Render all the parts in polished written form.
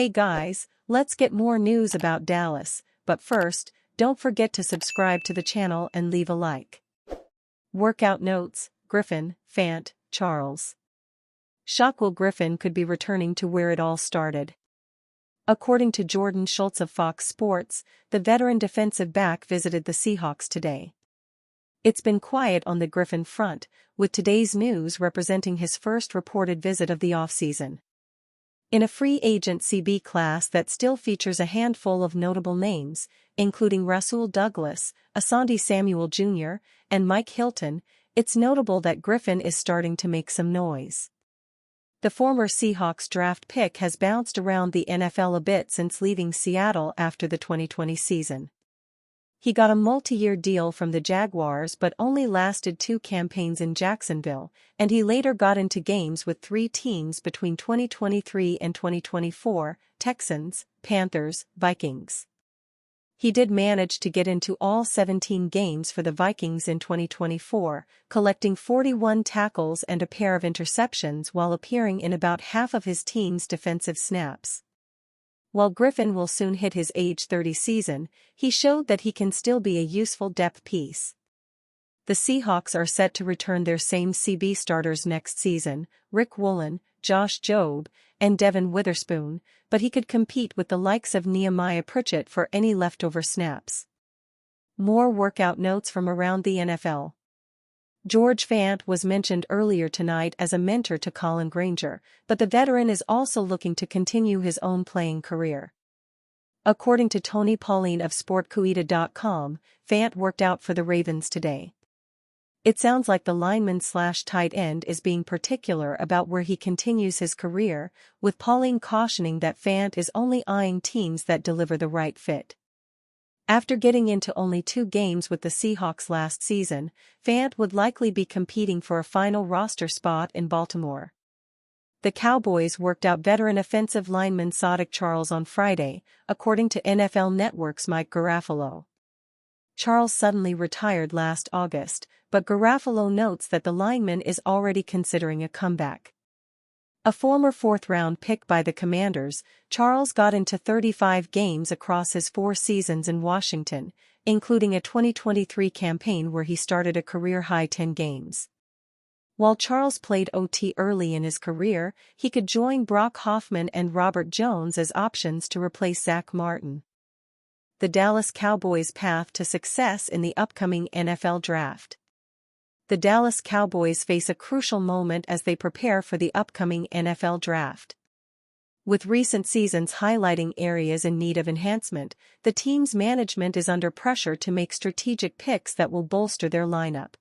Hey guys, let's get more news about Dallas, but first, don't forget to subscribe to the channel and leave a like. Workout notes: Griffin, Fant, Charles. Shaquille Griffin could be returning to where it all started. According to Jordan Schultz of Fox Sports, the veteran defensive back visited the Seahawks today. It's been quiet on the Griffin front, with today's news representing his first reported visit of the offseason. In a free agent CB class that still features a handful of notable names, including Rasul Douglas, Asante Samuel Jr., and Mike Hilton, it's notable that Griffin is starting to make some noise. The former Seahawks draft pick has bounced around the NFL a bit since leaving Seattle after the 2020 season. He got a multi-year deal from the Jaguars but only lasted 2 campaigns in Jacksonville, and he later got into games with 3 teams between 2023 and 2024: Texans, Panthers, Vikings. He did manage to get into all 17 games for the Vikings in 2024, collecting 41 tackles and a pair of interceptions while appearing in about half of his team's defensive snaps. While Griffin will soon hit his age 30 season, he showed that he can still be a useful depth piece. The Seahawks are set to return their same CB starters next season: Rick Woolen, Josh Jobe, and Devin Witherspoon, but he could compete with the likes of Nehemiah Pritchett for any leftover snaps. More workout notes from around the NFL. George Fant was mentioned earlier tonight as a mentor to Colin Granger, but the veteran is also looking to continue his own playing career. According to Tony Pauline of SportCuita.com, Fant worked out for the Ravens today. It sounds like the lineman/tight end is being particular about where he continues his career, with Pauline cautioning that Fant is only eyeing teams that deliver the right fit. After getting into only 2 games with the Seahawks last season, Fant would likely be competing for a final roster spot in Baltimore. The Cowboys worked out veteran offensive lineman Sadiq Charles on Friday, according to NFL Network's Mike Garafolo. Charles suddenly retired last August, but Garafolo notes that the lineman is already considering a comeback. A former 4th-round pick by the Commanders, Charles got into 35 games across his 4 seasons in Washington, including a 2023 campaign where he started a career-high 10 games. While Charles played OT early in his career, he could join Brock Hoffman and Robert Jones as options to replace Zach Martin. The Dallas Cowboys' path to success in the upcoming NFL Draft. The Dallas Cowboys face a crucial moment as they prepare for the upcoming NFL Draft. With recent seasons highlighting areas in need of enhancement, the team's management is under pressure to make strategic picks that will bolster their lineup.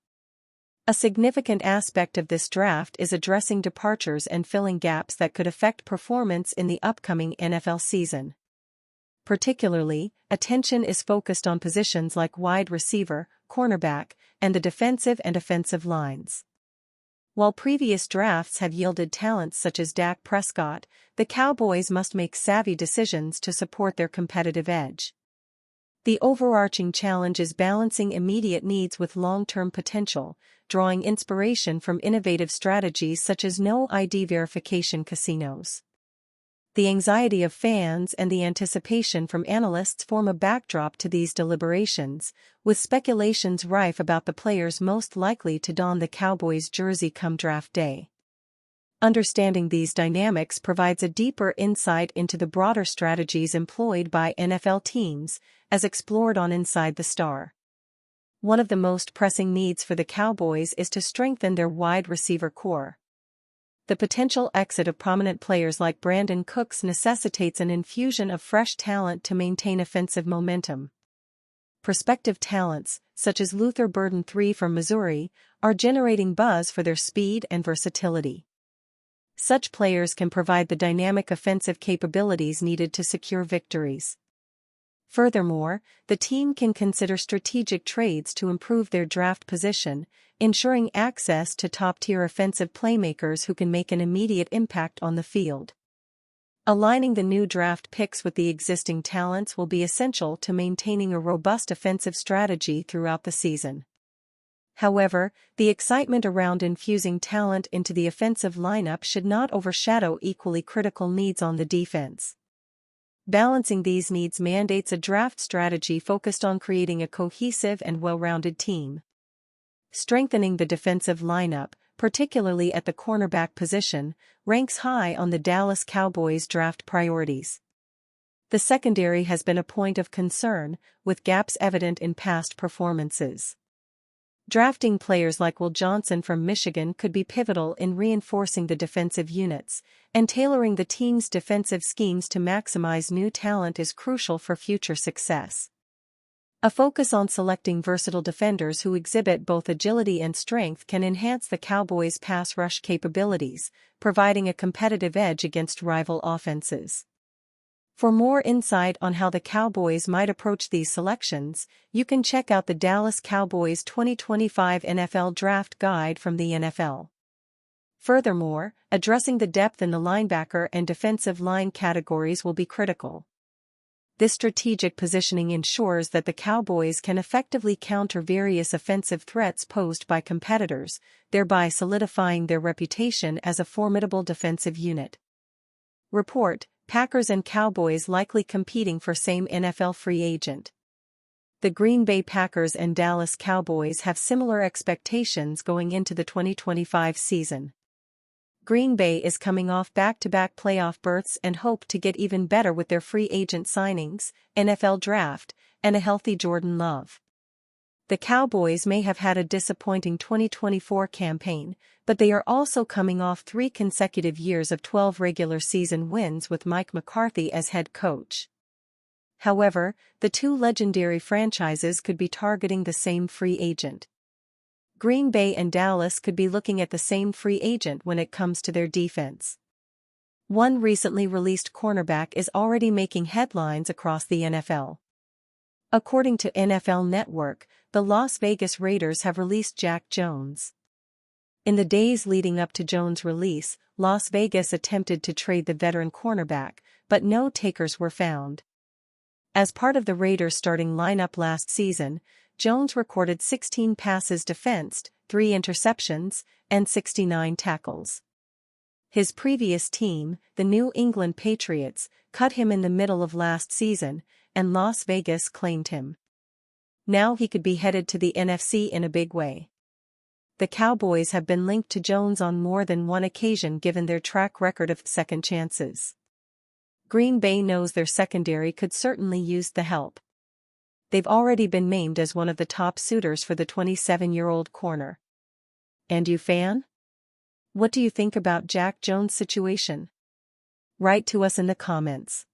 A significant aspect of this draft is addressing departures and filling gaps that could affect performance in the upcoming NFL season. Particularly, attention is focused on positions like wide receiver, cornerback, and the defensive and offensive lines. While previous drafts have yielded talents such as Dak Prescott, the Cowboys must make savvy decisions to support their competitive edge. The overarching challenge is balancing immediate needs with long-term potential, drawing inspiration from innovative strategies such as no ID verification casinos. The anxiety of fans and the anticipation from analysts form a backdrop to these deliberations, with speculations rife about the players most likely to don the Cowboys' jersey come draft day. Understanding these dynamics provides a deeper insight into the broader strategies employed by NFL teams, as explored on Inside the Star. One of the most pressing needs for the Cowboys is to strengthen their wide receiver core. The potential exit of prominent players like Brandon Cooks necessitates an infusion of fresh talent to maintain offensive momentum. Prospective talents, such as Luther Burden III from Missouri, are generating buzz for their speed and versatility. Such players can provide the dynamic offensive capabilities needed to secure victories. Furthermore, the team can consider strategic trades to improve their draft position, ensuring access to top-tier offensive playmakers who can make an immediate impact on the field. Aligning the new draft picks with the existing talents will be essential to maintaining a robust offensive strategy throughout the season. However, the excitement around infusing talent into the offensive lineup should not overshadow equally critical needs on the defense. Balancing these needs mandates a draft strategy focused on creating a cohesive and well-rounded team. Strengthening the defensive lineup, particularly at the cornerback position, ranks high on the Dallas Cowboys' draft priorities. The secondary has been a point of concern, with gaps evident in past performances. Drafting players like Will Johnson from Michigan could be pivotal in reinforcing the defensive units, and tailoring the team's defensive schemes to maximize new talent is crucial for future success. A focus on selecting versatile defenders who exhibit both agility and strength can enhance the Cowboys' pass rush capabilities, providing a competitive edge against rival offenses. For more insight on how the Cowboys might approach these selections, you can check out the Dallas Cowboys 2025 NFL Draft Guide from the NFL. Furthermore, addressing the depth in the linebacker and defensive line categories will be critical. This strategic positioning ensures that the Cowboys can effectively counter various offensive threats posed by competitors, thereby solidifying their reputation as a formidable defensive unit. Report: Packers and Cowboys likely competing for same NFL free agent. The Green Bay Packers and Dallas Cowboys have similar expectations going into the 2025 season. Green Bay is coming off back-to-back playoff berths and hope to get even better with their free agent signings, NFL draft, and a healthy Jordan Love. The Cowboys may have had a disappointing 2024 campaign, but they are also coming off 3 consecutive years of 12 regular season wins with Mike McCarthy as head coach. However, the two legendary franchises could be targeting the same free agent. Green Bay and Dallas could be looking at the same free agent when it comes to their defense. One recently released cornerback is already making headlines across the NFL. According to NFL Network, the Las Vegas Raiders have released Jack Jones. In the days leading up to Jones' release, Las Vegas attempted to trade the veteran cornerback, but no takers were found. As part of the Raiders' starting lineup last season, Jones recorded 16 passes defensed, 3 interceptions, and 69 tackles. His previous team, the New England Patriots, cut him in the middle of last season, and Las Vegas claimed him. Now he could be headed to the NFC in a big way. The Cowboys have been linked to Jones on more than one occasion given their track record of second chances. Green Bay knows their secondary could certainly use the help. They've already been named as one of the top suitors for the 27-year-old corner. And you, fan? What do you think about Jack Jones' situation? Write to us in the comments.